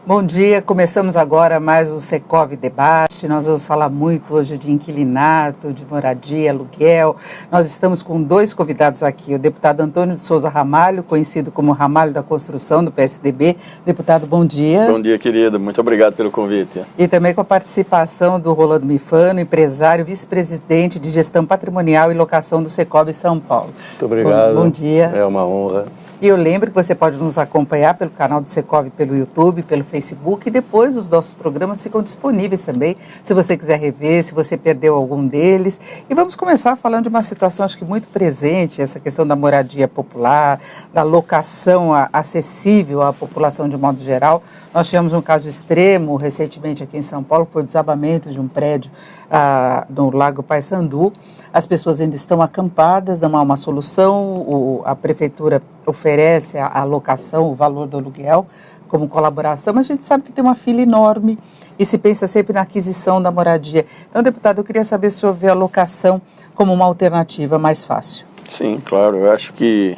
Bom dia, começamos agora mais o Secov Debate. Nós vamos falar muito hoje de inquilinato, de moradia, aluguel. Nós estamos com dois convidados aqui, o deputado Antônio de Souza Ramalho, conhecido como Ramalho da Construção, do PSDB. Deputado, bom dia. Bom dia, querida. Muito obrigado pelo convite. E também com a participação do Rolando Mifano, empresário, vice-presidente de Gestão Patrimonial e Locação do Secov São Paulo. Muito obrigado. Bom dia. É uma honra. E eu lembro que você pode nos acompanhar pelo canal do Secov, pelo YouTube, pelo Facebook, e depois os nossos programas ficam disponíveis também, se você quiser rever, se você perdeu algum deles. E vamos começar falando de uma situação, acho que muito presente, essa questão da moradia popular, da locação acessível à população de modo geral. Nós tivemos um caso extremo recentemente aqui em São Paulo, que foi o desabamento de um prédio no Lago Paissandu. As pessoas ainda estão acampadas, não há uma solução, a prefeitura oferece a locação, o valor do aluguel como colaboração, mas a gente sabe que tem uma fila enorme e se pensa sempre na aquisição da moradia. Então, deputado, eu queria saber se o senhor vê a locação como uma alternativa mais fácil. Sim, claro. Eu acho que,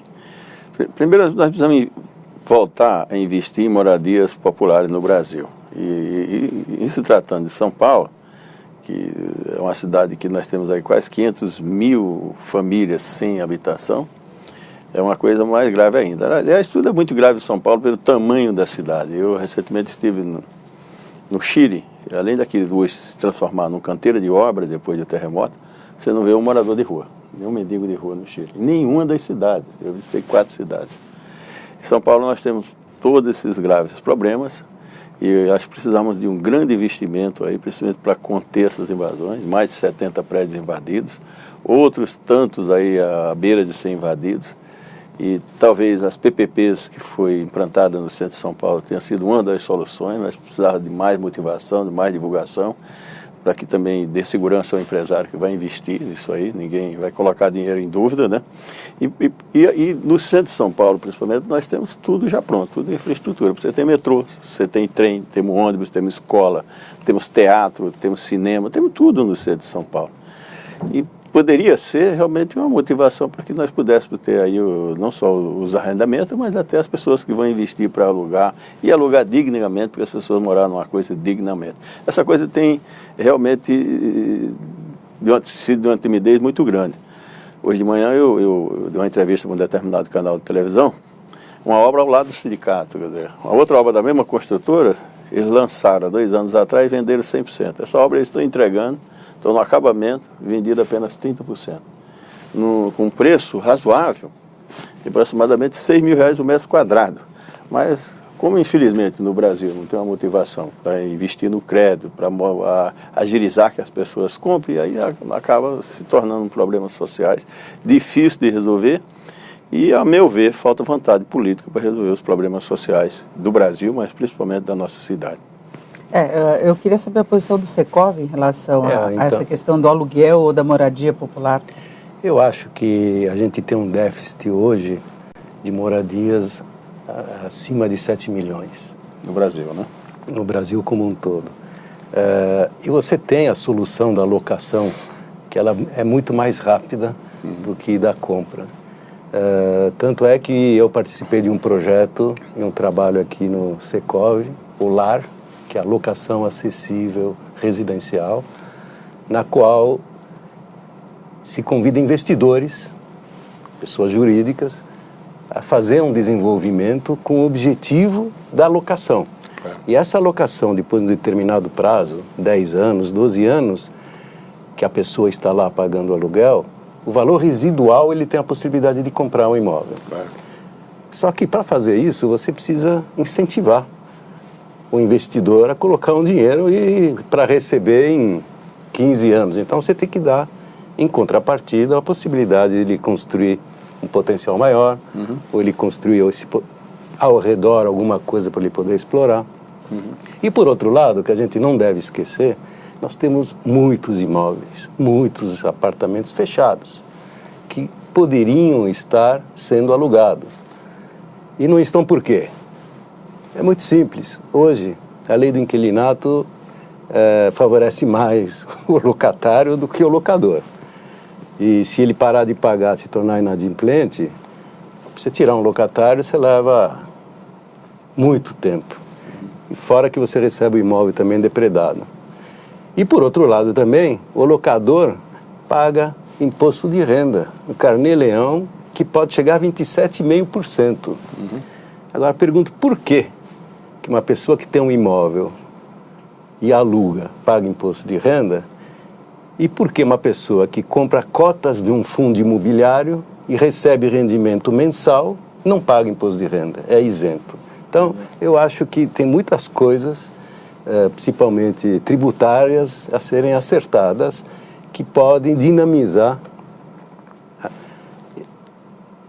primeiro, nós precisamos voltar a investir em moradias populares no Brasil. E em se tratando de São Paulo, que é uma cidade que nós temos aí quase 500 mil famílias sem habitação, é uma coisa mais grave ainda. Aliás, tudo é muito grave em São Paulo pelo tamanho da cidade. Eu recentemente estive no Chile, além daquele ruas se transformar num canteiro de obra depois do terremoto, você não vê um morador de rua, nenhum mendigo de rua no Chile, em nenhuma das cidades. Eu visitei 4 cidades. Em São Paulo nós temos todos esses graves problemas, e eu acho que precisamos de um grande investimento aí, principalmente para conter essas invasões, mais de 70 prédios invadidos, outros tantos aí à beira de ser invadidos, e talvez as PPPs que foi implantada no centro de São Paulo tenha sido uma das soluções, mas precisava de mais motivação, de mais divulgação, para que também dê segurança ao empresário que vai investir nisso aí, ninguém vai colocar dinheiro em dúvida, né? E no centro de São Paulo, principalmente, nós temos tudo já pronto, tudo infraestrutura. Você tem metrô, você tem trem, temos ônibus, temos escola, temos teatro, temos cinema, temos tudo no centro de São Paulo. E poderia ser realmente uma motivação para que nós pudéssemos ter aí não só os arrendamentos, mas até as pessoas que vão investir para alugar e alugar dignamente, porque as pessoas moraram numa coisa dignamente. Essa coisa tem realmente sido de uma timidez muito grande. Hoje de manhã eu dei uma entrevista com um determinado canal de televisão, uma obra ao lado do sindicato, quer dizer, uma outra obra da mesma construtora, eles lançaram há 2 anos atrás e venderam 100%. Essa obra eles estão entregando, estão no acabamento, vendido apenas 30%. Com um preço razoável, de aproximadamente R$6.000 o metro quadrado. Mas, como infelizmente no Brasil não tem uma motivação para investir no crédito, para agilizar que as pessoas comprem, aí acaba se tornando um problema sociais difícil de resolver. E, a meu ver, falta vontade política para resolver os problemas sociais do Brasil, mas principalmente da nossa cidade. Eu queria saber a posição do Secov em relação a essa questão do aluguel ou da moradia popular. Eu acho que a gente tem um déficit hoje de moradias acima de 7 milhões. No Brasil, né? No Brasil como um todo. E você tem a solução da locação, que ela é muito mais rápida do que da compra. Tanto é que eu participei de um projeto, em um trabalho aqui no Secov, o LAR, que é a locação acessível residencial, na qual se convida investidores, pessoas jurídicas, a fazer um desenvolvimento com o objetivo da locação. E essa locação, depois de um determinado prazo, 10 anos, 12 anos, que a pessoa está lá pagando aluguel, o valor residual ele tem a possibilidade de comprar um imóvel. Só que para fazer isso, você precisa incentivar o investidor a colocar um dinheiro para receber em 15 anos. Então você tem que dar, em contrapartida, a possibilidade de ele construir um potencial maior, ou ele construir ao redor alguma coisa para ele poder explorar. E por outro lado, que a gente não deve esquecer, nós temos muitos imóveis, muitos apartamentos fechados, que poderiam estar sendo alugados. E não estão por quê? É muito simples. Hoje, a lei do inquilinato favorece mais o locatário do que o locador. E se ele parar de pagar, se tornar inadimplente, você tirar um locatário, você leva muito tempo. fora que você recebe o imóvel também depredado. E por outro lado também, o locador paga imposto de renda, o carnê-leão, que pode chegar a 27,5%. Agora pergunto, por que uma pessoa que tem um imóvel e aluga paga imposto de renda, e por que uma pessoa que compra cotas de um fundo imobiliário e recebe rendimento mensal não paga imposto de renda, é isento? Então, eu acho que tem muitas coisas, principalmente tributárias, a serem acertadas, que podem dinamizar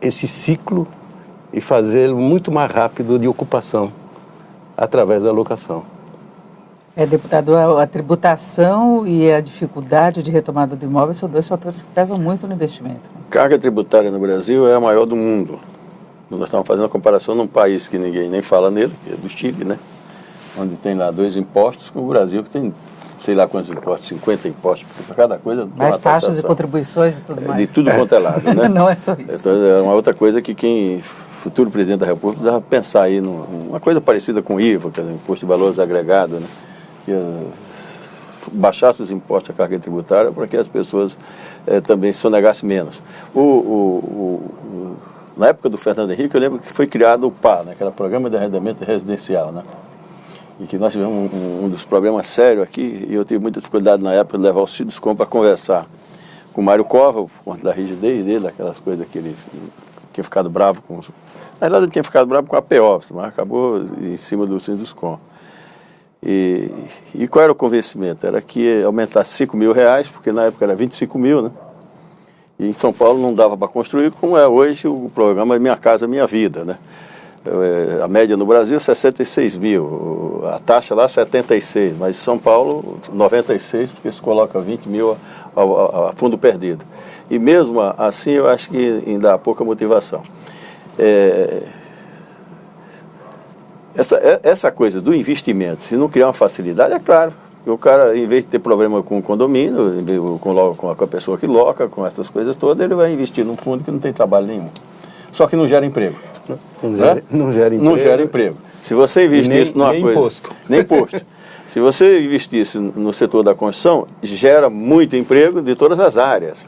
esse ciclo e fazê-lo muito mais rápido de ocupação através da locação. Deputado, a tributação e a dificuldade de retomada do imóvel são dois fatores que pesam muito no investimento. Carga tributária no Brasil é a maior do mundo. Nós estamos fazendo a comparação num país que ninguém nem fala nele, que é do Chile, né? Onde tem lá 2 impostos, com o Brasil que tem sei lá quantos impostos, 50 impostos, porque para cada coisa... Mais taxas e contribuições e tudo mais. De tudo quanto é lado, né? Não é só isso. Então, é uma outra coisa que quem, futuro presidente da República, precisava pensar aí numa coisa parecida com o IVA, que é o Imposto de Valores Agregado, né? Que baixasse os impostos à carga tributária para que as pessoas também se sonegassem menos. Na época do Fernando Henrique, eu lembro que foi criado o PA, né? Que era o Programa de Arrendamento Residencial, né? E que nós tivemos um dos problemas sérios aqui, e eu tive muita dificuldade na época de levar o Ciduscom para conversar com o Mário Cova, por conta da rigidez dele, aquelas coisas que ele tinha ficado bravo com... Na verdade, ele tinha ficado bravo com a APO, mas acabou em cima do Ciduscom. E qual era o convencimento? Era que aumentasse 5 mil reais, porque na época era 25 mil, né? E em São Paulo não dava para construir, como é hoje o programa Minha Casa Minha Vida, né? A média no Brasil 66 mil, a taxa lá 76, mas em São Paulo 96, porque se coloca 20 mil a fundo perdido. E mesmo assim eu acho que ainda há pouca motivação. Essa coisa do investimento, se não criar uma facilidade, é claro, o cara, em vez de ter problema com o condomínio, com a pessoa que loca, com essas coisas todas, ele vai investir num fundo que não tem trabalho nenhum. Só que não gera emprego. Não gera emprego. Não gera emprego. Se você investisse numa coisa... Imposto. Nem imposto. Se você investisse no setor da construção, gera muito emprego de todas as áreas.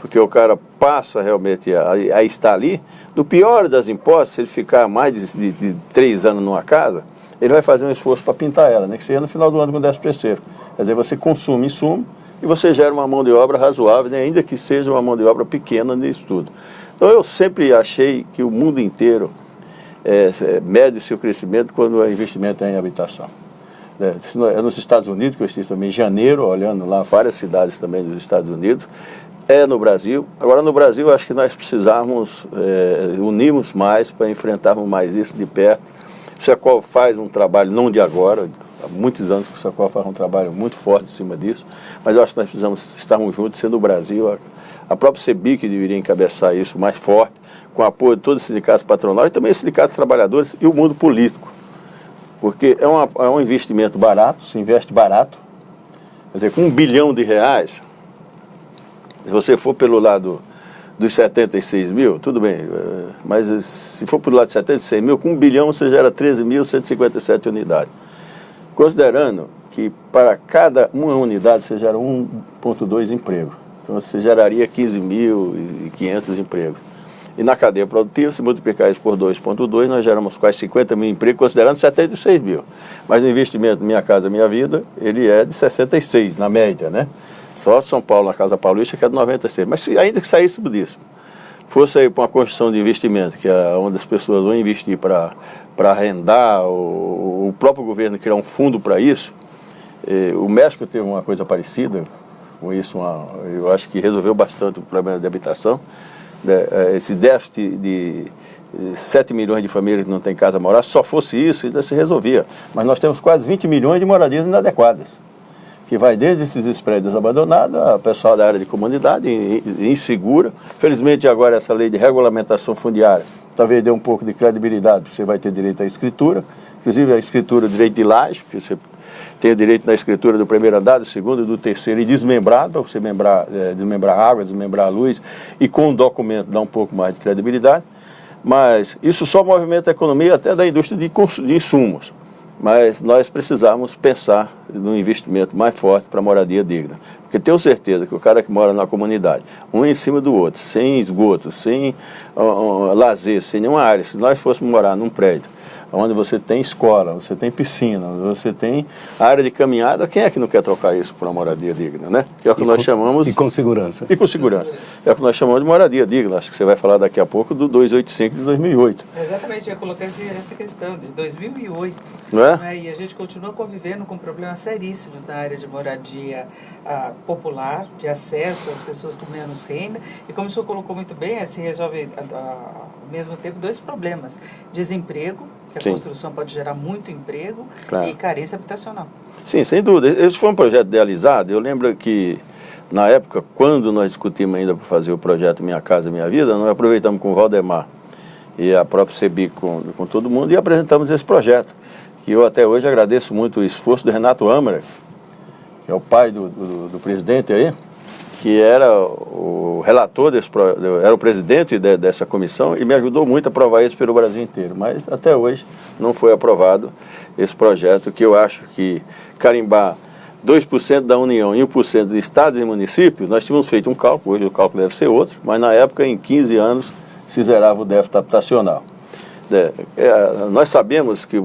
Porque o cara passa realmente a estar ali. No pior das hipóteses, se ele ficar mais de 3 anos numa casa, ele vai fazer um esforço para pintar ela, né? Que seja no final do ano com 10%. Quer dizer, você consome insumo e você gera uma mão de obra razoável, né? Ainda que seja uma mão de obra pequena nisso tudo. Então eu sempre achei que o mundo inteiro mede seu crescimento quando o investimento é em habitação. É nos Estados Unidos, que eu estive também em janeiro, olhando lá várias cidades também dos Estados Unidos, é no Brasil. Agora no Brasil acho que nós precisamos unirmos mais para enfrentarmos mais isso de perto. O Secov faz um trabalho não de agora, há muitos anos que o Secov faz um trabalho muito forte em cima disso, mas eu acho que nós precisamos estarmos juntos, sendo o Brasil, a própria CEBIC deveria encabeçar isso mais forte, com o apoio de todos os sindicatos patronais e também os sindicatos trabalhadores e o mundo político. Porque é um investimento barato, se investe barato, quer dizer, com R$1 bilhão, se você for pelo lado dos 76 mil, tudo bem, mas se for pelo lado de 76 mil, com R$1 bilhão você gera 13.157 unidades. Considerando que para cada uma unidade você gera 1,2 empregos. Então você geraria 15.500 empregos. E na cadeia produtiva, se multiplicar isso por 2,2, nós geramos quase 50 mil empregos, considerando 76 mil. Mas o investimento Minha Casa Minha Vida, ele é de 66, na média, né? Só São Paulo, na Casa Paulista, que é de 96. Mas ainda que saísse disso, fosse aí para uma construção de investimento, que é onde as pessoas vão investir para arrendar, o próprio governo criar um fundo para isso. O México teve uma coisa parecida com isso, eu acho que resolveu bastante o problema de habitação. Esse déficit de 7 milhões de famílias que não têm casa a morar, se só fosse isso, ainda se resolvia. Mas nós temos quase 20 milhões de moradias inadequadas, que vai desde esses prédios abandonados, a pessoal da área de comunidade, insegura. Felizmente agora essa lei de regulamentação fundiária talvez dê um pouco de credibilidade, você vai ter direito à escritura, inclusive a escritura, o direito de laje, porque você tem o direito na escritura do primeiro andar, do segundo e do terceiro, e desmembrado, para você desmembrar a água, desmembrar a luz, e com o documento dá um pouco mais de credibilidade. Mas isso só movimenta a economia até da indústria de insumos. mas nós precisamos pensar num investimento mais forte para a moradia digna. Porque tenho certeza que o cara que mora na comunidade, um em cima do outro, sem esgoto, sem lazer, sem nenhuma área, se nós fôssemos morar num prédio onde você tem escola, você tem piscina, você tem área de caminhada, quem é que não quer trocar isso por uma moradia digna, né? Que é o que nós chamamos... E com segurança. E com segurança. É o que nós chamamos de moradia digna. Acho que você vai falar daqui a pouco do 285 de 2008. Exatamente, eu ia colocar essa questão de 2008. Não é? E a gente continua convivendo com problemas seríssimos na área de moradia popular, de acesso às pessoas com menos renda. E como o senhor colocou muito bem, se resolve ao mesmo tempo dois problemas. Desemprego, que a Sim. construção pode gerar muito emprego, Claro. e carência habitacional. Sim, sem dúvida. Esse foi um projeto idealizado. Eu lembro que, na época, quando nós discutimos ainda para fazer o projeto Minha Casa Minha Vida, nós aproveitamos com o Valdemar e a própria CEBIC com todo mundo e apresentamos esse projeto. E eu até hoje agradeço muito o esforço do Renato Amara, que é o pai do presidente aí, que era o relator era o presidente dessa comissão e me ajudou muito a aprovar isso pelo Brasil inteiro. Mas até hoje não foi aprovado esse projeto, que eu acho que carimbar 2% da União e 1% dos estados e municípios, nós tínhamos feito um cálculo, hoje o cálculo deve ser outro, mas na época, em 15 anos, se zerava o déficit habitacional. Nós sabemos que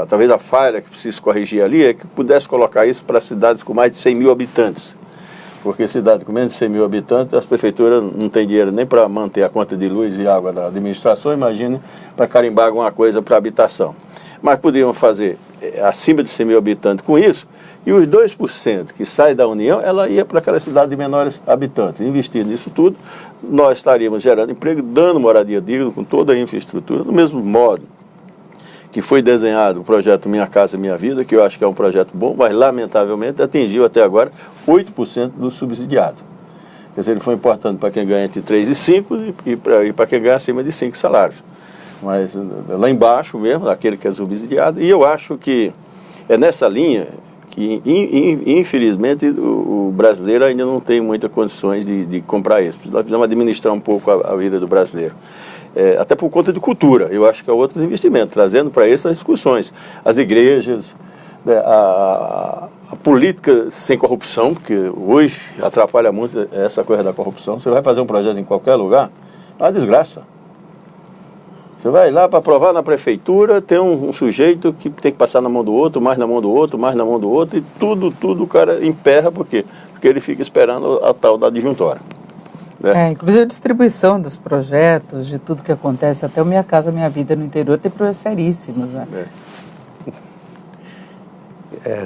talvez a falha que precisa corrigir ali é que pudesse colocar isso para cidades com mais de 100 mil habitantes. Porque cidade com menos de 100 mil habitantes, as prefeituras não têm dinheiro nem para manter a conta de luz e água da administração, imagine para carimbar alguma coisa para habitação. Mas podiam fazer acima de 100 mil habitantes com isso, e os 2% que sai da União, ela ia para aquela cidade de menores habitantes. Investindo nisso tudo, nós estaríamos gerando emprego, dando moradia digna com toda a infraestrutura, do mesmo modo que foi desenhado o projeto Minha Casa Minha Vida, que eu acho que é um projeto bom, mas lamentavelmente atingiu até agora 8% do subsidiado. Quer dizer, ele foi importante para quem ganha entre 3 e 5 e para quem ganha acima de 5 salários. Mas lá embaixo mesmo, aquele que é subsidiado, e eu acho que é nessa linha que, infelizmente, o brasileiro ainda não tem muitas condições de comprar isso. Nós precisamos administrar um pouco a vida do brasileiro. Até por conta de cultura, eu acho que há outros investimentos, trazendo para isso as discussões. As igrejas, a política sem corrupção, porque hoje atrapalha muito essa coisa da corrupção. Você vai fazer um projeto em qualquer lugar, é uma desgraça. Você vai lá para aprovar na prefeitura, tem um sujeito que tem que passar na mão do outro, mais na mão do outro, mais na mão do outro, e tudo o cara emperra, por quê? Porque ele fica esperando a tal da disjuntória. Inclusive a distribuição dos projetos, de tudo que acontece, até o Minha Casa Minha Vida no interior, tem problemas seríssimos, né?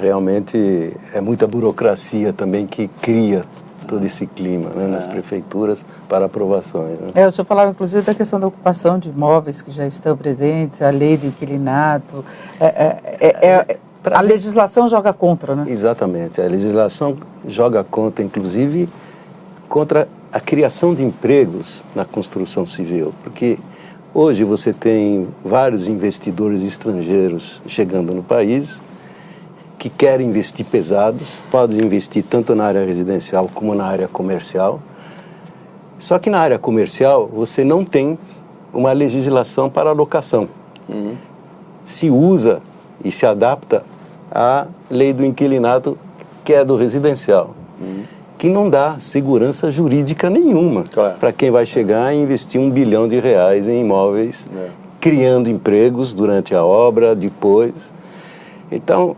Realmente é muita burocracia também que cria todo esse clima, né, nas prefeituras para aprovações. Né? O senhor falava inclusive da questão da ocupação de imóveis que já estão presentes, a lei do inquilinato. A legislação joga contra, né? Exatamente, a legislação joga contra, inclusive, contra a criação de empregos na construção civil, porque hoje você tem vários investidores estrangeiros chegando no país que querem investir pesados, podem investir tanto na área residencial como na área comercial, só que na área comercial você não tem uma legislação para alocação. Se usa e se adapta à lei do inquilinato, que é do residencial. Que não dá segurança jurídica nenhuma para quem vai chegar e investir R$1 bilhão em imóveis, criando empregos durante a obra, depois. Então,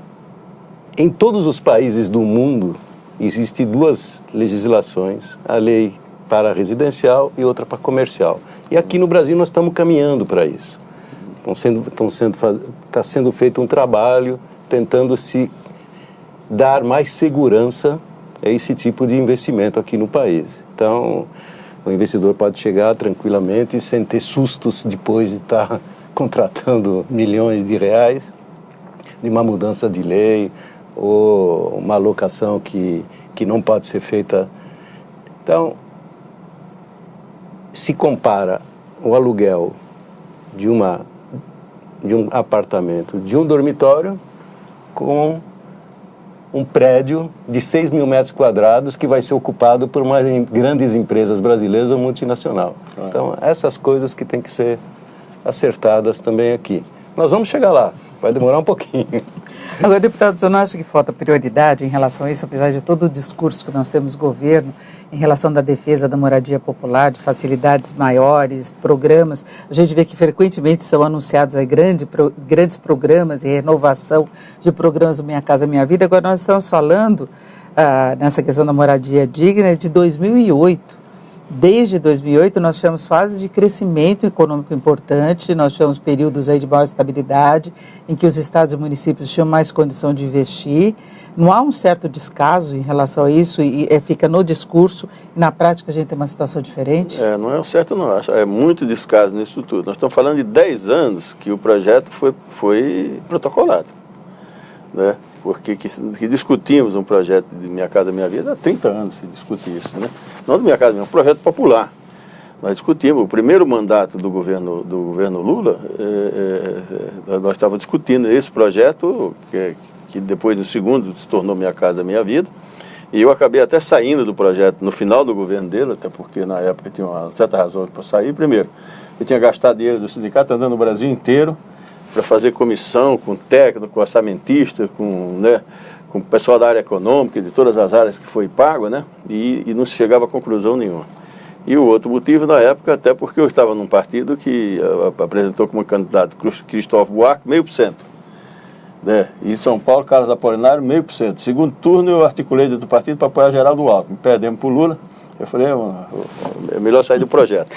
em todos os países do mundo, existem duas legislações, a lei para residencial e outra para comercial. E aqui no Brasil nós estamos caminhando para isso. Está sendo feito um trabalho tentando se dar mais segurança a esse tipo de investimento aqui no país. Então, o investidor pode chegar tranquilamente sem ter sustos depois de estar contratando milhões de reais de uma mudança de lei ou uma alocação que não pode ser feita. Então, se compara o aluguel de um apartamento, de um dormitório, com um prédio de 6 mil metros quadrados que vai ser ocupado por umas grandes empresas brasileiras ou multinacional. Então, essas coisas que têm que ser acertadas também aqui. Nós vamos chegar lá, vai demorar um pouquinho. Agora, deputado, o senhor não acha que falta prioridade em relação a isso, apesar de todo o discurso que nós temos do governo, em relação da defesa da moradia popular, de facilidades maiores, programas? A gente vê que frequentemente são anunciados aí grandes programas e renovação de programas do Minha Casa Minha Vida. Agora nós estamos falando, nessa questão da moradia digna, de 2008. Desde 2008, nós tivemos fases de crescimento econômico importante, nós tivemos períodos aí de maior estabilidade, em que os estados e municípios tinham mais condição de investir. Não há um certo descaso em relação a isso e fica no discurso, e na prática a gente tem uma situação diferente? Não é um certo, não. Acho. É muito descaso nisso tudo. Nós estamos falando de 10 anos que o projeto foi protocolado, né? Porque que discutimos um projeto de Minha Casa Minha Vida há 30 anos, se discute isso, né? Não do Minha Casa Minha Vida, um projeto popular. Nós discutimos, o primeiro mandato do governo Lula, nós estávamos discutindo esse projeto, que depois no segundo se tornou Minha Casa Minha Vida, e eu acabei até saindo do projeto no final do governo dele, até porque na época tinha uma certa razão para sair. Primeiro, eu tinha gastado dinheiro do sindicato andando no Brasil inteiro, para fazer comissão com técnico, com orçamentista, com o pessoal da área econômica, de todas as áreas que foi pago, né? E não se chegava a conclusão nenhuma. E o outro motivo, na época, até porque eu estava num partido que apresentou como candidato Cristóvão Buarque, 0,5%. Né? E em São Paulo, Carlos Apolinário, 0,5%. Segundo turno, eu articulei dentro do partido para apoiar Geraldo Alckmin. Perdemos para o Lula. Eu falei, é melhor sair do projeto.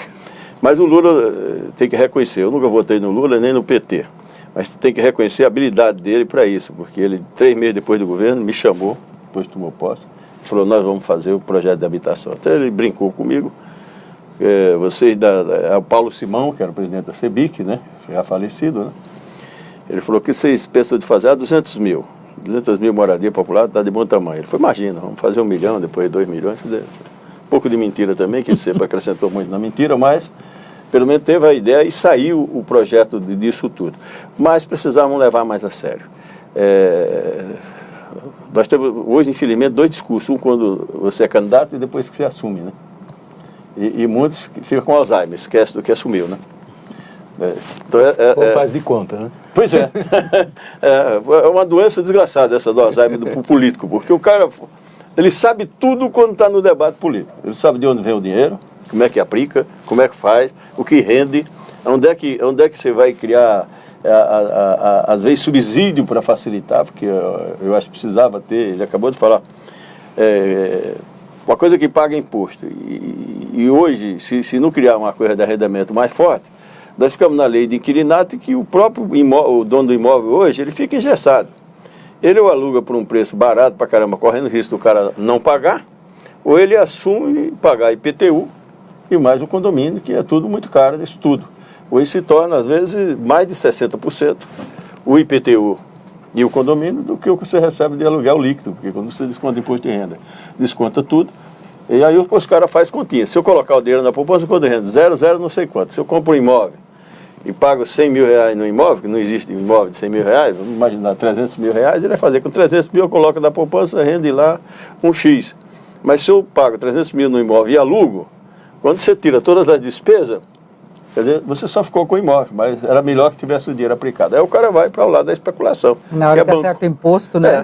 Mas o Lula tem que reconhecer, eu nunca votei no Lula nem no PT. Mas tem que reconhecer a habilidade dele para isso, porque ele, 3 meses depois do governo, me chamou, depois tomou posse, e falou, nós vamos fazer o projeto de habitação. Até ele brincou comigo, o Paulo Simão, que era o presidente da CEBIC, né, já falecido, né, ele falou, o que vocês pensam de fazer? 200 mil moradia popular, está de bom tamanho. Ele falou, imagina, vamos fazer 1 milhão, depois 2 milhões, um pouco de mentira também, que ele sempre acrescentou muito na mentira, mas pelo menos teve a ideia e saiu o projeto disso tudo. Mas precisávamos levar mais a sério. Nós temos hoje, infelizmente, 2 discursos. Um quando você é candidato e depois que você assume, né? E muitos ficam com Alzheimer, esquecem do que assumiu, né? Então faz de conta, né? Pois é. É uma doença desgraçada essa do Alzheimer do político, porque o cara, ele sabe tudo quando está no debate político. Ele sabe de onde vem o dinheiro, como é que aplica, como é que faz, o que rende, onde é que você vai criar, às vezes, subsídio para facilitar, porque eu acho que precisava ter, ele acabou de falar, uma coisa que paga imposto. E hoje, se não criar uma coisa de arrendamento mais forte, nós ficamos na lei de inquilinato que o próprio o dono do imóvel hoje, ele fica engessado. Ele ou aluga por um preço barato para caramba, correndo o risco do cara não pagar, ou ele assume pagar IPTU, e mais o condomínio, que é tudo muito caro disso tudo. Hoje se torna, às vezes, mais de 60% o IPTU e o condomínio do que o que você recebe de aluguel líquido, porque quando você desconta imposto de renda, desconta tudo, e aí os caras fazem continha. Se eu colocar o dinheiro na poupança, quando renda 0, não sei quanto. Se eu compro um imóvel e pago 100 mil reais no imóvel, que não existe imóvel de 100 mil reais, vamos imaginar 300 mil reais, ele vai fazer com 300 mil, eu coloco na poupança, rende lá um X. Mas se eu pago 300 mil no imóvel e alugo, quando você tira todas as despesas, quer dizer, você só ficou com o imóvel, mas era melhor que tivesse o dinheiro aplicado. Aí o cara vai para o lado da especulação. Na hora que acerta o imposto, né?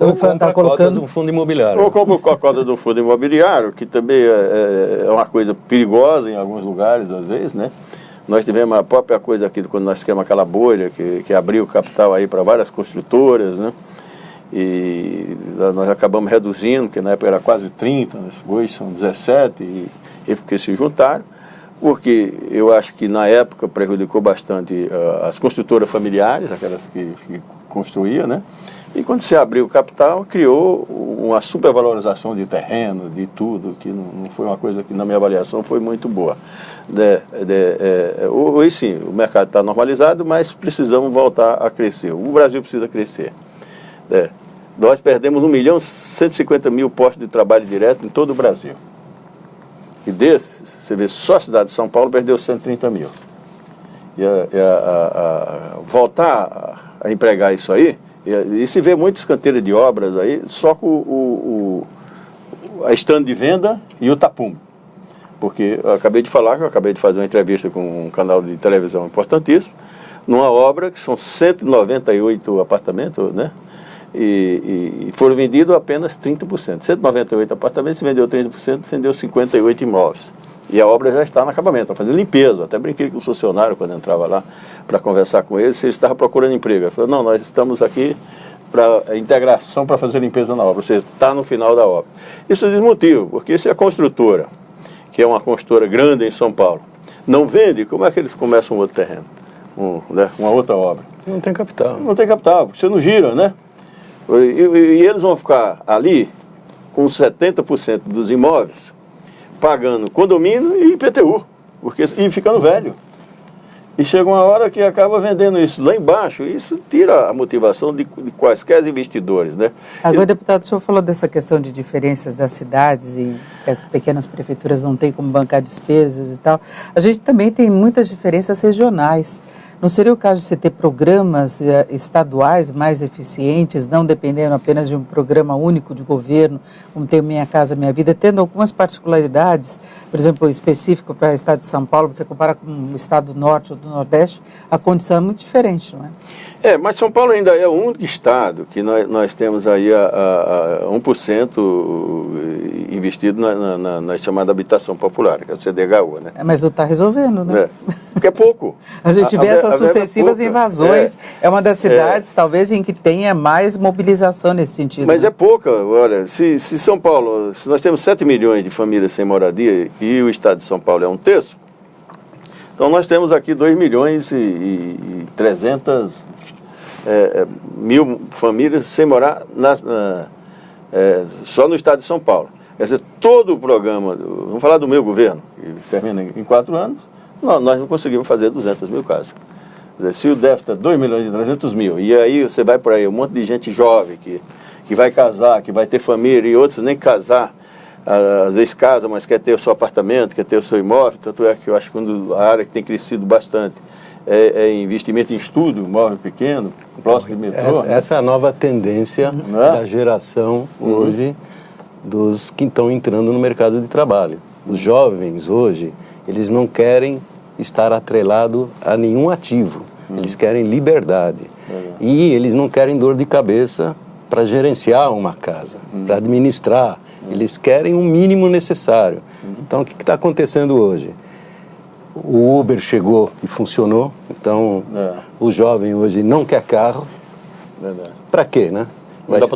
Ou compra cotas de um fundo imobiliário. Ou compra a cota do fundo imobiliário, que também é uma coisa perigosa em alguns lugares, às vezes, né? Nós tivemos a própria coisa aqui, quando nós tivemos aquela bolha que abriu o capital aí para várias construtoras, né? E nós acabamos reduzindo, porque na época era quase 30, hoje são 17, e porque se juntaram, porque eu acho que na época prejudicou bastante as construtoras familiares, aquelas que construíam, né? E quando se abriu o capital, criou uma supervalorização de terreno, de tudo, que não foi uma coisa que na minha avaliação foi muito boa. Hoje sim, o mercado está normalizado, mas precisamos voltar a crescer. O Brasil precisa crescer. Nós perdemos 1.150.000 postos de trabalho direto em todo o Brasil. E desses, você vê, só a cidade de São Paulo perdeu 130 mil. Voltar a empregar isso aí, e se vê muitas canteiras de obras aí, só com a stand de venda e o tapume. Porque eu acabei de falar, que eu acabei de fazer uma entrevista com um canal de televisão importantíssimo, numa obra que são 198 apartamentos, né? E foram vendidos apenas 30%. 198 apartamentos, se vendeu 30%, vendeu 58 imóveis. E a obra já está no acabamento, está fazendo limpeza. Até brinquei com o funcionário quando entrava lá para conversar com ele, se ele estava procurando emprego. Ele falou, não, nós estamos aqui para integração para fazer limpeza na obra, ou seja, está no final da obra. Isso diz motivo, porque se a construtora, que é uma construtora grande em São Paulo, não vende, como é que eles começam um outro terreno? Uma outra obra? Não tem capital. Não tem capital, porque você não gira, né? E eles vão ficar ali com 70% dos imóveis pagando condomínio e IPTU, e ficando velho. E chega uma hora que acaba vendendo isso lá embaixo, e isso tira a motivação de quaisquer investidores, né? Agora, deputado, o senhor falou dessa questão de diferenças das cidades e que as pequenas prefeituras não têm como bancar despesas e tal. A gente também tem muitas diferenças regionais. Não seria o caso de você ter programas estaduais mais eficientes, não dependendo apenas de um programa único de governo, como tem o Minha Casa Minha Vida, tendo algumas particularidades, por exemplo, específico para o estado de São Paulo, você compara com o estado do Norte ou do Nordeste, a condição é muito diferente, não é? Mas São Paulo ainda é o único estado que nós temos aí a 1% investido na chamada habitação popular, que é a CDHU, né? Mas não está resolvendo, né? Porque é pouco. A gente vê essas sucessivas invasões. É uma das cidades, talvez, em que tenha mais mobilização nesse sentido. Mas né? é pouca. Olha, se São Paulo, se nós temos 7 milhões de famílias sem moradia e o estado de São Paulo é 1/3, então nós temos aqui 2 milhões e 300 mil famílias sem morar só no estado de São Paulo. Quer dizer, todo o programa, vamos falar do meu governo, que termina em 4 anos, nós não conseguimos fazer 200 mil casas. Quer dizer, se o déficit é 2 milhões e 300 mil, e aí você vai por aí, um monte de gente jovem que vai casar, que vai ter família, e outros nem casar, às vezes casa, mas quer ter o seu apartamento, quer ter o seu imóvel, tanto é que eu acho que a área que tem crescido bastante é investimento em estudo, imóvel pequeno, próximo de metrô. Essa é a nova tendência da geração hoje dos que estão entrando no mercado de trabalho. Os jovens hoje, eles não querem estar atrelado a nenhum ativo, eles querem liberdade. E eles não querem dor de cabeça para gerenciar uma casa, para administrar. Eles querem o mínimo necessário. Então, o que está acontecendo hoje? O Uber chegou e funcionou, então o jovem hoje não quer carro. Para quê, né?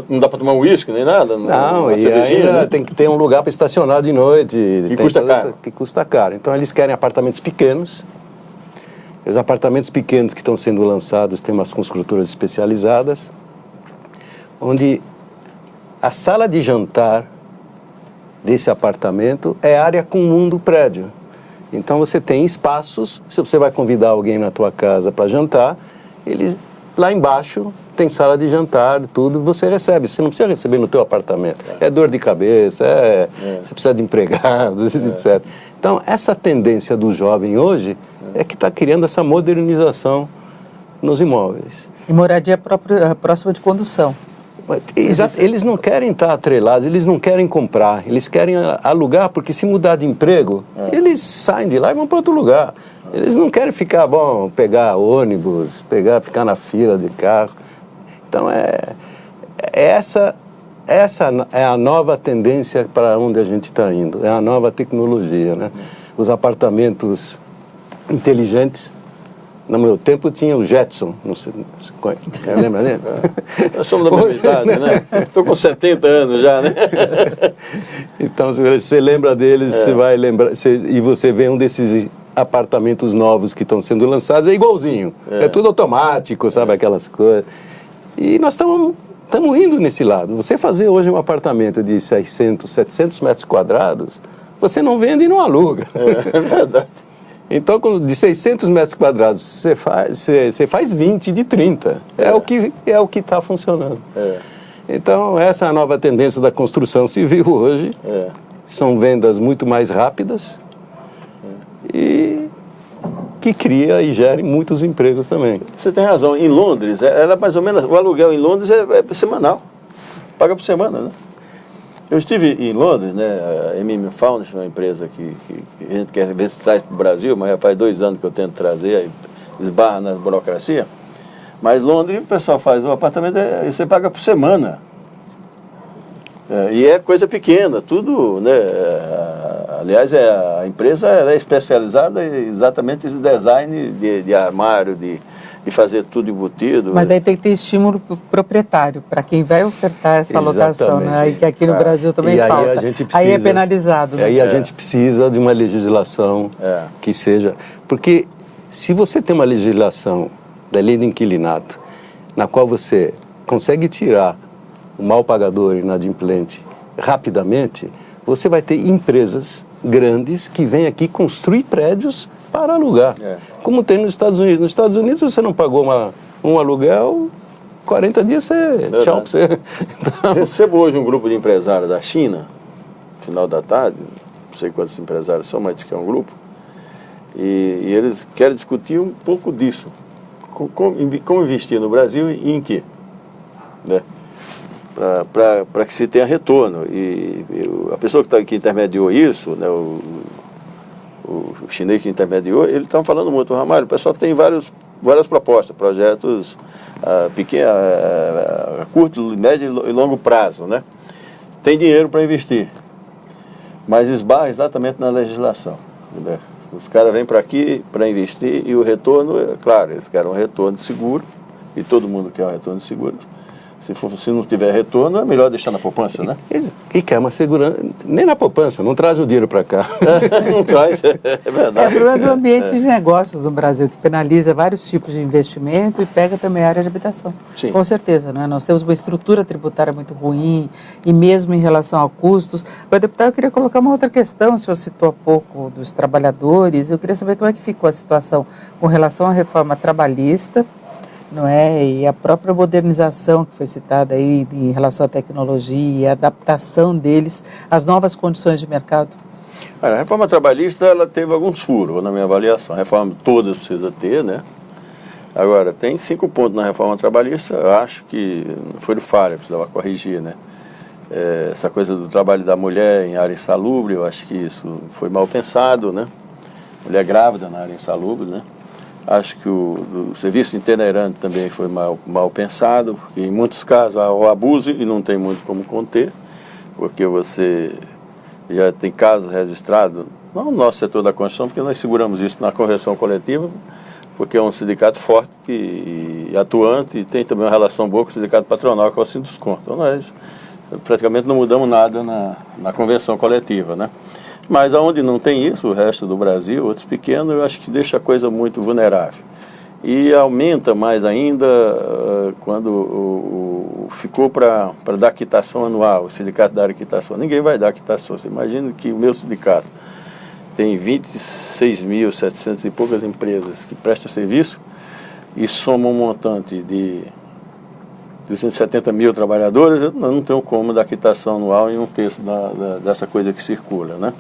Não dá para tomar um uísque nem nada? Não, e ainda né? Tem que ter um lugar para estacionar de noite. Que custa caro. Que custa caro. Então eles querem apartamentos pequenos. Os apartamentos pequenos que estão sendo lançados tem umas construtoras especializadas, onde a sala de jantar desse apartamento é área comum do prédio. Então você tem espaços, se você vai convidar alguém na tua casa para jantar, eles lá embaixo tem sala de jantar, tudo, você recebe. Você não precisa receber no teu apartamento. É dor de cabeça, você precisa de empregados, etc. Então, essa tendência do jovem hoje é que está criando essa modernização nos imóveis. E moradia próxima de condução. Eles não querem estar atrelados, eles não querem comprar, eles querem alugar, porque se mudar de emprego, eles saem de lá e vão para outro lugar. Eles não querem ficar, pegar ônibus, ficar na fila de carro. Então, essa é a nova tendência para onde a gente está indo, é a nova tecnologia, né? Os apartamentos inteligentes. No meu tempo tinha o Jetson, não sei, lembra dele? Nós somos da mesma idade, né? Estou com 70 anos já, né? Então, se você lembra deles, você vai lembrar, e você vê um desses apartamentos novos que estão sendo lançados, é igualzinho. É tudo automático, sabe, aquelas coisas. E nós estamos indo nesse lado. Você fazer hoje um apartamento de 600, 700 metros quadrados, você não vende e não aluga. É verdade. Então, de 600 metros quadrados, você faz 20 de 30. É o que está funcionando. Então, essa é a nova tendência da construção civil hoje. São vendas muito mais rápidas e que cria e gera muitos empregos também. Você tem razão. Em Londres, ela mais ou menos, o aluguel em Londres é semanal. Paga por semana, né? Eu estive em Londres, né? A MM Foundation é uma empresa que a gente quer ver se traz para o Brasil, mas já faz 2 anos que eu tento trazer, aí esbarra na burocracia. Mas Londres, o pessoal faz o apartamento, você paga por semana. E é coisa pequena, tudo, né? Aliás, a empresa ela é especializada exatamente em design de armário, de fazer tudo embutido. Mas aí tem que ter estímulo proprietário, para quem vai ofertar essa locação, né? E que aqui no Brasil também falta. Aí, a gente precisa, aí é penalizado. Né? Aí a gente precisa de uma legislação que seja... Porque se você tem uma legislação da lei do inquilinato, na qual você consegue tirar o mal pagador inadimplente rapidamente, você vai ter empresas grandes que vêm aqui construir prédios para alugar, como tem nos Estados Unidos. Nos Estados Unidos, você não pagou um aluguel, 40 dias você... Tchau para você. Então... Recebo hoje um grupo de empresários da China, no final da tarde, não sei quantos empresários são, mas diz que é um grupo, e eles querem discutir um pouco disso. Como investir no Brasil e em quê? Né? Para que se tenha retorno. E a pessoa que intermediou isso, né, o chinês que intermediou, ele estava falando muito, Ramalho, o pessoal tem várias propostas, projetos pequenos, a curto, médio e longo prazo, né? Tem dinheiro para investir, mas esbarra exatamente na legislação, né? Os caras vêm para aqui para investir e o retorno, claro, eles querem um retorno seguro, e todo mundo quer um retorno seguro. Se não tiver retorno, é melhor deixar na poupança, né? E quer uma segurança, nem na poupança, não traz o dinheiro para cá. Não traz, é verdade. É o problema do ambiente de negócios no Brasil, que penaliza vários tipos de investimento e pega também a área de habitação. Sim. Com certeza, né? Nós temos uma estrutura tributária muito ruim e mesmo em relação a custos. Mas, deputado, eu queria colocar uma outra questão, o senhor citou há pouco dos trabalhadores, eu queria saber como é que ficou a situação com relação à reforma trabalhista, não é? E a própria modernização que foi citada aí em relação à tecnologia e a adaptação deles às novas condições de mercado. A reforma trabalhista, ela teve alguns furos na minha avaliação. A reforma toda precisa ter, né? Agora, tem 5 pontos na reforma trabalhista, eu acho que foi falha, precisava corrigir, né? Essa coisa do trabalho da mulher em área insalubre, eu acho que isso foi mal pensado, né? Mulher grávida na área insalubre, né? Acho que o serviço itinerante também foi mal pensado, porque em muitos casos há o abuso e não tem muito como conter, porque você já tem casos registrados, não no nosso setor da construção, porque nós seguramos isso na convenção coletiva, porque é um sindicato forte e atuante, e tem também uma relação boa com o sindicato patronal, que é o Sinduscon. Então nós praticamente não mudamos nada na convenção coletiva, né? Mas onde não tem isso, o resto do Brasil, outros pequenos, eu acho que deixa a coisa muito vulnerável. E aumenta mais ainda quando ficou para dar quitação anual, o sindicato dá quitação. Ninguém vai dar quitação. Você imagina que o meu sindicato tem 26.700 e poucas empresas que prestam serviço e soma um montante de 270 mil trabalhadores, eu não tenho como dar quitação anual em um terço dessa coisa que circula, né?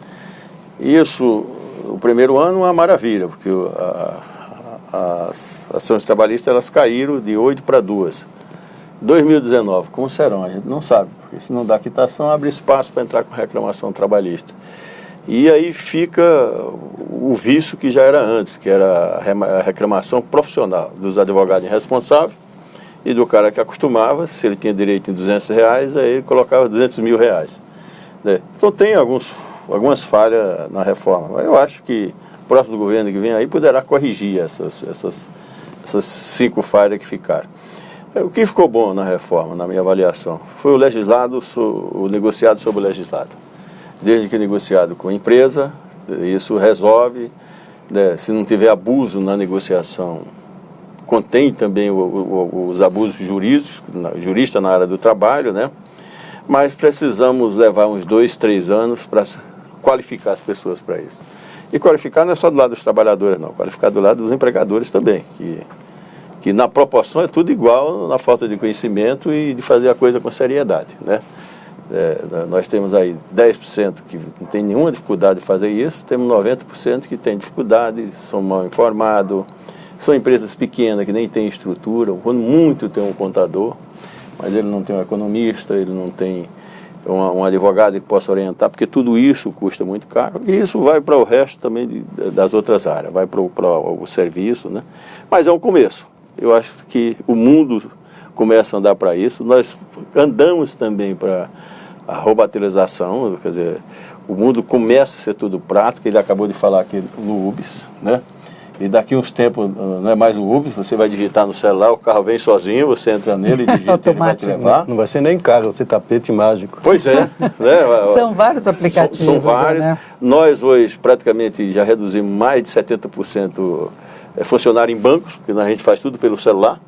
Isso, o primeiro ano, é uma maravilha, porque as ações trabalhistas elas caíram de 8 para 2. 2019, como serão? A gente não sabe, porque se não dá quitação, abre espaço para entrar com reclamação trabalhista. E aí fica o vício que já era antes, que era a reclamação profissional dos advogados irresponsáveis e do cara que acostumava, se ele tinha direito em R$200, aí ele colocava R$200 mil. Né? Então tem algumas falhas na reforma. Eu acho que o próximo governo que vem aí poderá corrigir essas 5 falhas que ficaram. O que ficou bom na reforma, na minha avaliação, foi o negociado sobre o legislado. Desde que negociado com a empresa, isso resolve, né, se não tiver abuso na negociação, contém também os abusos jurídicos, jurista na área do trabalho, né? Mas precisamos levar uns 2, 3 anos para qualificar as pessoas para isso. E qualificar não é só do lado dos trabalhadores, não, qualificar do lado dos empregadores também, que na proporção é tudo igual na falta de conhecimento e de fazer a coisa com seriedade, né? Nós temos aí 10% que não tem nenhuma dificuldade de fazer isso, temos 90% que tem dificuldade, são mal informados, são empresas pequenas que nem têm estrutura, quando muito tem um contador, mas ele não tem um economista, ele não tem um advogado que possa orientar, porque tudo isso custa muito caro, e isso vai para o resto também das outras áreas, vai para o serviço, né? Mas é um começo. Eu acho que o mundo começa a andar para isso, nós andamos também para a robotização, quer dizer, o mundo começa a ser tudo prático, ele acabou de falar aqui no UBS, né? E daqui uns tempos, não é mais o UBS, você vai digitar no celular, o carro vem sozinho, você entra nele, digita, ele vai te levar. Não vai ser nem carro, vai ser tapete mágico. Pois é. Né? São vários aplicativos. São vários. Né? Nós hoje praticamente já reduzimos mais de 70% funcionário em bancos, porque a gente faz tudo pelo celular.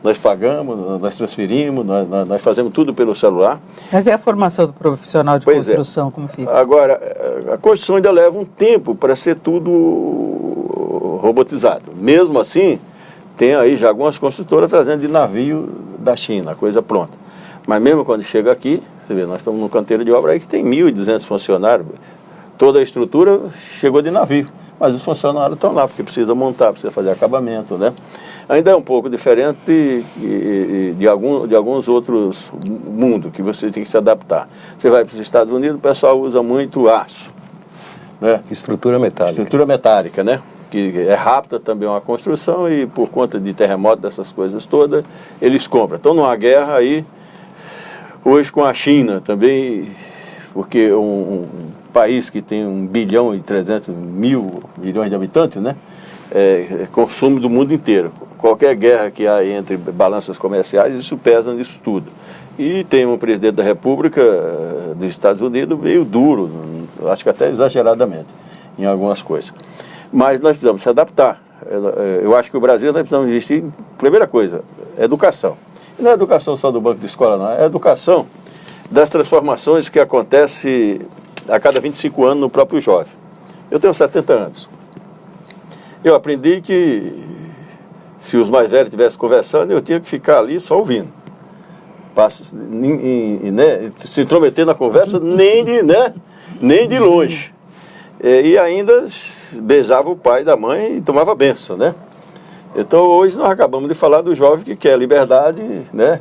Nós pagamos, nós transferimos, nós fazemos tudo pelo celular. Mas e a formação do profissional de construção, como fica? Agora, a construção ainda leva um tempo para ser tudo robotizado. Mesmo assim, tem aí já algumas construtoras trazendo de navio da China, a coisa pronta. Mas mesmo quando chega aqui, você vê, nós estamos num canteiro de obra aí que tem 1.200 funcionários, toda a estrutura chegou de navio. Mas os funcionários estão lá, porque precisa montar, precisa fazer acabamento, né? Ainda é um pouco diferente de alguns outros mundos, que você tem que se adaptar. Você vai para os Estados Unidos, o pessoal usa muito aço, né? Estrutura metálica. Estrutura metálica, né? Que é rápida também uma construção e por conta de terremoto, dessas coisas todas, eles compram. Estão numa guerra aí, hoje com a China também, porque um país que tem 1.300 bilhões de habitantes, né, consumo do mundo inteiro. Qualquer guerra que há entre balanças comerciais, isso pesa nisso tudo. E tem um presidente da República dos Estados Unidos meio duro, acho que até exageradamente, em algumas coisas. Mas nós precisamos se adaptar. Eu acho que o Brasil nós precisamos investir em, primeira coisa, educação. E não é educação só do banco de escola, não, é educação das transformações que acontecem a cada 25 anos no próprio jovem. Eu tenho 70 anos. Eu aprendi que se os mais velhos estivessem conversando, eu tinha que ficar ali só ouvindo. Né, se intrometer na conversa nem de longe. E ainda beijava o pai da mãe e tomava benção, né? Então hoje nós acabamos de falar do jovem que quer liberdade, né?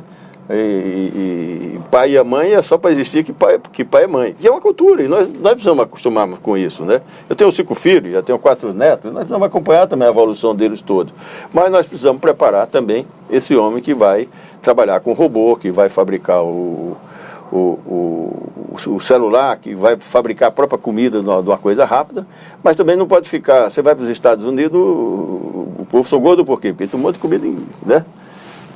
E pai e a mãe é só para existir que pai é mãe. E é uma cultura, e nós precisamos acostumar com isso, né? Eu tenho 5 filhos, já tenho 4 netos, nós precisamos acompanhar também a evolução deles todos. Mas nós precisamos preparar também esse homem que vai trabalhar com robô, que vai fabricar o celular, que vai fabricar a própria comida de uma coisa rápida, mas também não pode ficar. Você vai para os Estados Unidos, o povo são gordo por quê? Porque tem um monte de comida, né,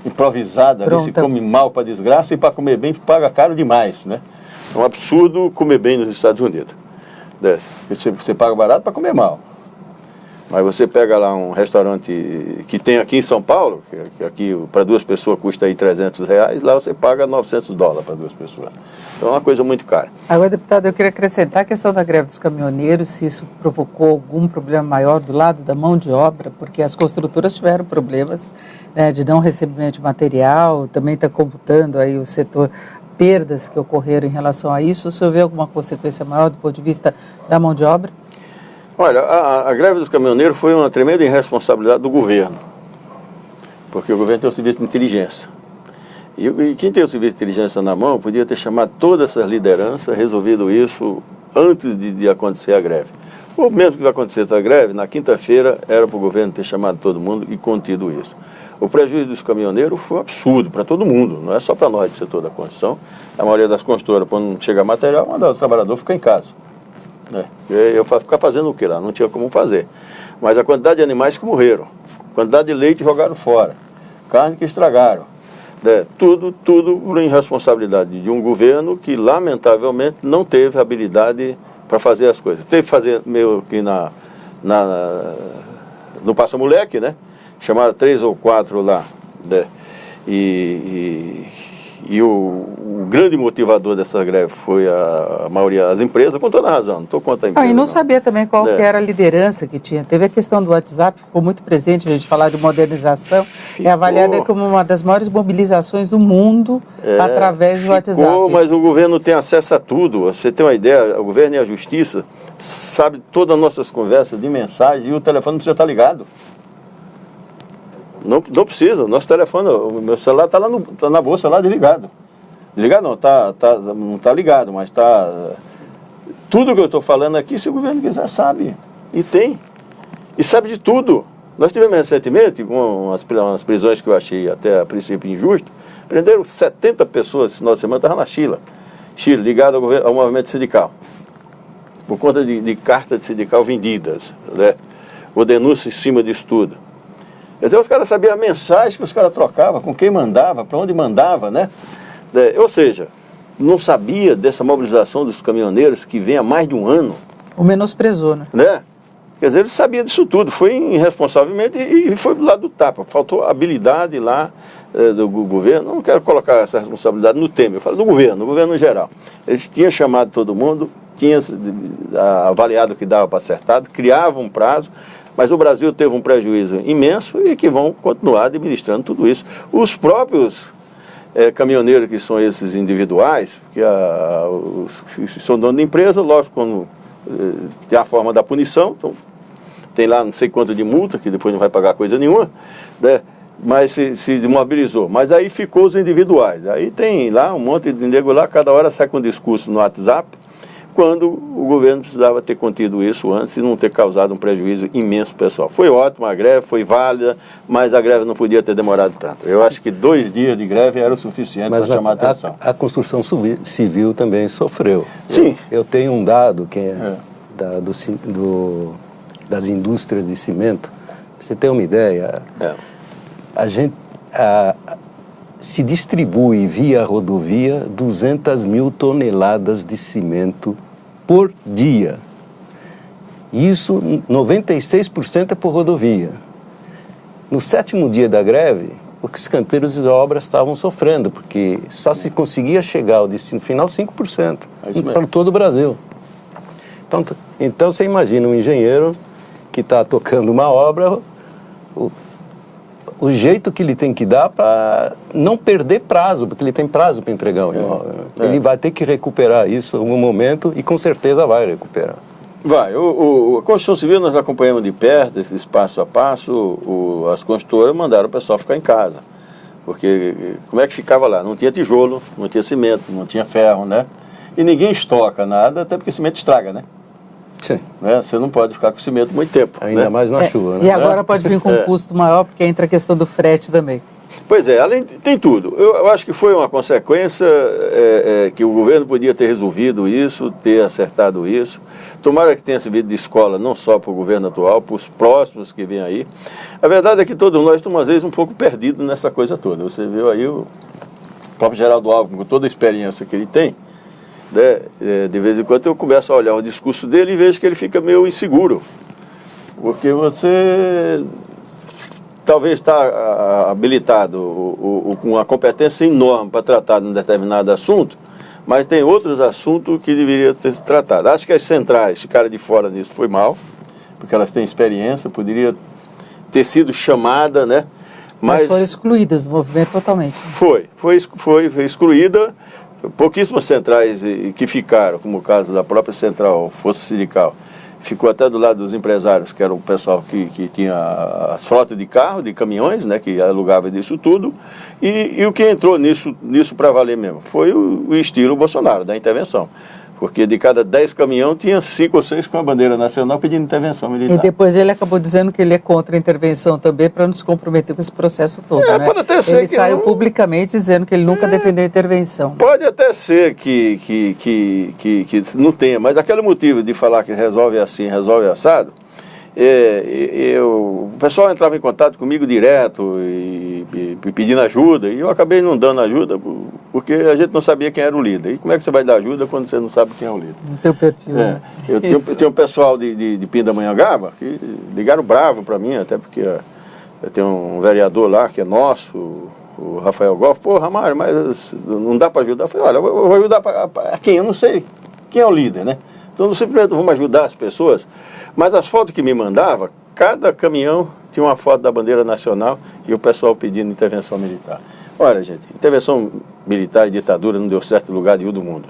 improvisada, ali se come mal para desgraça, e para comer bem paga caro demais, né? É um absurdo comer bem nos Estados Unidos. Você paga barato para comer mal. Mas você pega lá um restaurante que tem aqui em São Paulo, que aqui para 2 pessoas custa aí R$300, lá você paga $900 para 2 pessoas. Então é uma coisa muito cara. Agora, deputado, eu queria acrescentar a questão da greve dos caminhoneiros, se isso provocou algum problema maior do lado da mão de obra, porque as construtoras tiveram problemas, né, de não recebimento de material, também está computando aí o setor, perdas que ocorreram em relação a isso. O senhor vê alguma consequência maior do ponto de vista da mão de obra? Olha, a greve dos caminhoneiros foi uma tremenda irresponsabilidade do governo, porque o governo tem o serviço de inteligência. E quem tem o serviço de inteligência na mão podia ter chamado todas essas lideranças, resolvido isso antes de acontecer a greve. Ou mesmo que vai acontecer a greve, na quinta-feira era para o governo ter chamado todo mundo e contido isso. O prejuízo dos caminhoneiros foi um absurdo para todo mundo, não é só para nós do setor da construção. A maioria das construtoras, quando não chega material, manda o trabalhador ficar em casa. Eu ficar fazendo o que lá? Não tinha como fazer. Mas a quantidade de animais que morreram, a quantidade de leite jogaram fora, carne que estragaram, tudo por irresponsabilidade de um governo que lamentavelmente não teve habilidade para fazer as coisas. Teve que fazer meio que no passa-moleque, né? Chamaram 3 ou 4 lá, né? E o grande motivador dessa greve foi a maioria das empresas, com toda a razão, não estou contra a empresa. E não sabia também qual que era a liderança que tinha. Teve a questão do WhatsApp, ficou muito presente, a gente falar de modernização, é avaliada como uma das maiores mobilizações do mundo através do WhatsApp. Mas o governo tem acesso a tudo, você tem uma ideia, o governo e a justiça sabem todas as nossas conversas de mensagem e o telefone não precisa estar ligado. Não precisa, o nosso telefone, o meu celular está lá na bolsa, lá desligado. Ligado não, não está ligado, mas está... Tudo que eu estou falando aqui, se o governo quiser, sabe. E tem. E sabe de tudo. Nós tivemos recentemente umas prisões que eu achei até a princípio injusto. Prenderam 70 pessoas esse final de semana, estava na Chile, ligado ao movimento sindical. Por conta de cartas de sindical vendidas, né? Ou denúncia em cima disso tudo. Então os caras sabiam a mensagem que os caras trocavam, com quem mandava, para onde mandava, né? Ou seja, não sabia dessa mobilização dos caminhoneiros que vem há mais de um ano. O menosprezou, né? Quer dizer, ele sabia disso tudo, foi irresponsavelmente e foi do lado do tapa. Faltou habilidade lá do governo. Não quero colocar essa responsabilidade no Temer, eu falo do governo no geral. Eles tinham chamado todo mundo, tinham avaliado o que dava para acertar, criavam um prazo, mas o Brasil teve um prejuízo imenso e que vão continuar administrando tudo isso. Os próprios caminhoneiros, que são esses individuais, que são donos de empresa, lógico, quando tem a forma da punição, então, tem lá não sei quanto de multa, que depois não vai pagar coisa nenhuma, né? Mas se mobilizou. Mas aí ficou os individuais. Aí tem lá um monte de nego lá, cada hora sai com um discurso no WhatsApp, quando o governo precisava ter contido isso antes e não ter causado um prejuízo imenso pessoal. Foi ótimo a greve, foi válida, mas a greve não podia ter demorado tanto. Eu acho que 2 dias de greve era o suficiente para chamar a atenção. A construção civil também sofreu. Sim. Eu tenho um dado que é das indústrias de cimento. Pra você ter uma ideia, se distribui via rodovia 200 mil toneladas de cimento por dia. Isso, 96% é por rodovia. No 7º dia da greve, os canteiros de obras estavam sofrendo, porque só se conseguia chegar ao destino final 5% para todo o Brasil. Então você imagina um engenheiro que está tocando uma obra, o jeito que ele tem que dar para não perder prazo, porque ele tem prazo para entregar o imóvel. Ele vai ter que recuperar isso em algum momento e com certeza vai recuperar. Vai. A construção civil nós acompanhamos de perto, esse passo a passo. As construtoras mandaram o pessoal ficar em casa. Porque como é que ficava lá? Não tinha tijolo, não tinha cimento, não tinha ferro, né? E ninguém estoca nada, até porque cimento estraga, né? Sim. Né? Você não pode ficar com cimento muito tempo. Ainda mais na chuva, né? E agora pode vir com um custo maior, porque entra a questão do frete também. Pois é, tem tudo. Eu acho que foi uma consequência que o governo podia ter resolvido isso, ter acertado isso. Tomara que tenha servido de escola, não só para o governo atual, para os próximos que vêm aí. A verdade é que todos nós estamos, às vezes, um pouco perdidos nessa coisa toda. Você viu aí o próprio Geraldo Alckmin, com toda a experiência que ele tem, né? De vez em quando eu começo a olhar o discurso dele e vejo que ele fica meio inseguro. Porque você talvez está habilitado com uma competência enorme para tratar de um determinado assunto, mas tem outros assuntos que deveria ter tratado. Acho que as centrais ficaram de fora nisso, foi mal, porque elas têm experiência, poderia ter sido chamada, né? Mas foram excluídas do movimento totalmente. Foi excluída. Pouquíssimas centrais que ficaram, como o caso da própria Central Força Sindical, ficou até do lado dos empresários, que era o pessoal que tinha as frotas de carro, de caminhões, né, que alugava disso tudo, e o que entrou nisso para valer mesmo foi o estilo Bolsonaro, da intervenção. Porque de cada 10 caminhões tinha 5 ou 6 com a bandeira nacional pedindo intervenção militar. E depois ele acabou dizendo que ele é contra a intervenção também para não se comprometer com esse processo todo, né? Pode até ser ele saiu publicamente dizendo que ele nunca defendeu a intervenção. Pode até ser que não tenha, mas aquele motivo de falar que resolve assim, resolve assado, o pessoal entrava em contato comigo direto e pedindo ajuda, e eu acabei não dando ajuda porque a gente não sabia quem era o líder. E como é que você vai dar ajuda quando você não sabe quem é o líder? No teu perfil. Eu tinha um pessoal de Pindamonhangaba que ligaram bravo para mim, até porque eu tenho um vereador lá que é nosso, o Rafael Goff. Pô, Ramário, mas não dá para ajudar. Eu falei, olha, eu vou ajudar para quem? Eu não sei quem é o líder, né? Então, simplesmente vamos ajudar as pessoas. Mas as fotos que me mandava, cada caminhão tinha uma foto da bandeira nacional e o pessoal pedindo intervenção militar. Olha, gente, intervenção militar e ditadura não deu certo em lugar nenhum do mundo.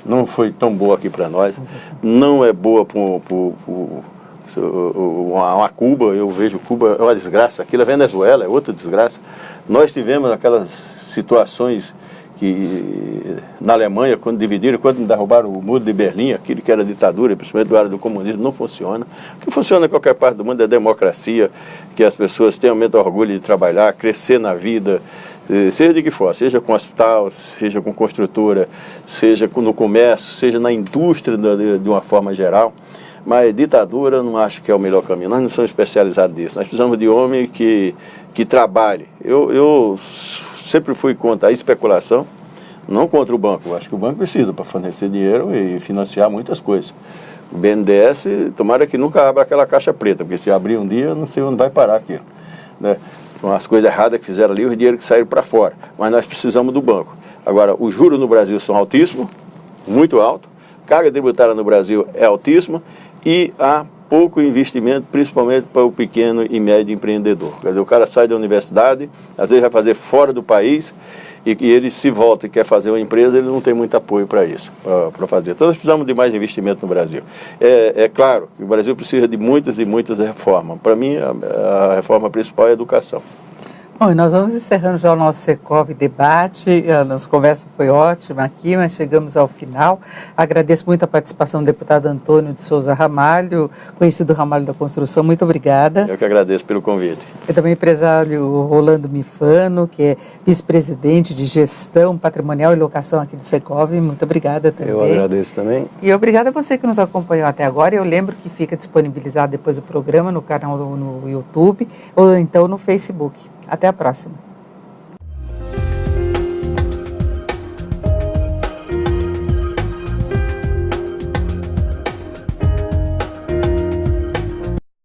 Não foi tão boa aqui para nós. Não é boa para uma Cuba. Eu vejo Cuba é uma desgraça. Aquilo é Venezuela, é outra desgraça. Nós tivemos aquelas situações que na Alemanha, quando dividiram, quando derrubaram o muro de Berlim, aquilo que era ditadura, principalmente do área do comunismo, não funciona. O que funciona em qualquer parte do mundo é democracia, que as pessoas tenham muito orgulho de trabalhar, crescer na vida, seja de que for, seja com hospital, seja com construtora, seja no comércio, seja na indústria de uma forma geral. Mas ditadura eu não acho que é o melhor caminho. Nós não somos especializados nisso. Nós precisamos de homem que trabalhe. Eu sempre fui contra a especulação, não contra o banco. Eu acho que o banco precisa para fornecer dinheiro e financiar muitas coisas. O BNDES, tomara que nunca abra aquela caixa preta, porque se abrir um dia, não sei onde vai parar aquilo, né? Com as coisas erradas que fizeram ali, os dinheiros que saíram para fora. Mas nós precisamos do banco. Agora, os juros no Brasil são altíssimos, muito alto. Carga tributária no Brasil é altíssima e há pouco investimento, principalmente para o pequeno e médio empreendedor. Quer dizer, o cara sai da universidade, às vezes vai fazer fora do país e ele se volta e quer fazer uma empresa, ele não tem muito apoio para isso, para fazer. Então nós precisamos de mais investimento no Brasil. É claro que o Brasil precisa de muitas e muitas reformas. Para mim, a reforma principal é a educação. Bom, e nós vamos encerrando já o nosso Secov debate. A nossa conversa foi ótima aqui, mas chegamos ao final. Agradeço muito a participação do deputado Antônio de Souza Ramalho, conhecido Ramalho da Construção. Muito obrigada. Eu que agradeço pelo convite. E também o empresário Rolando Mifano, que é vice-presidente de Gestão Patrimonial e Locação aqui do Secov. Muito obrigada também. Eu agradeço também. E obrigada a você que nos acompanhou até agora. Eu lembro que fica disponibilizado depois o programa no canal no YouTube ou então no Facebook. Até a próxima.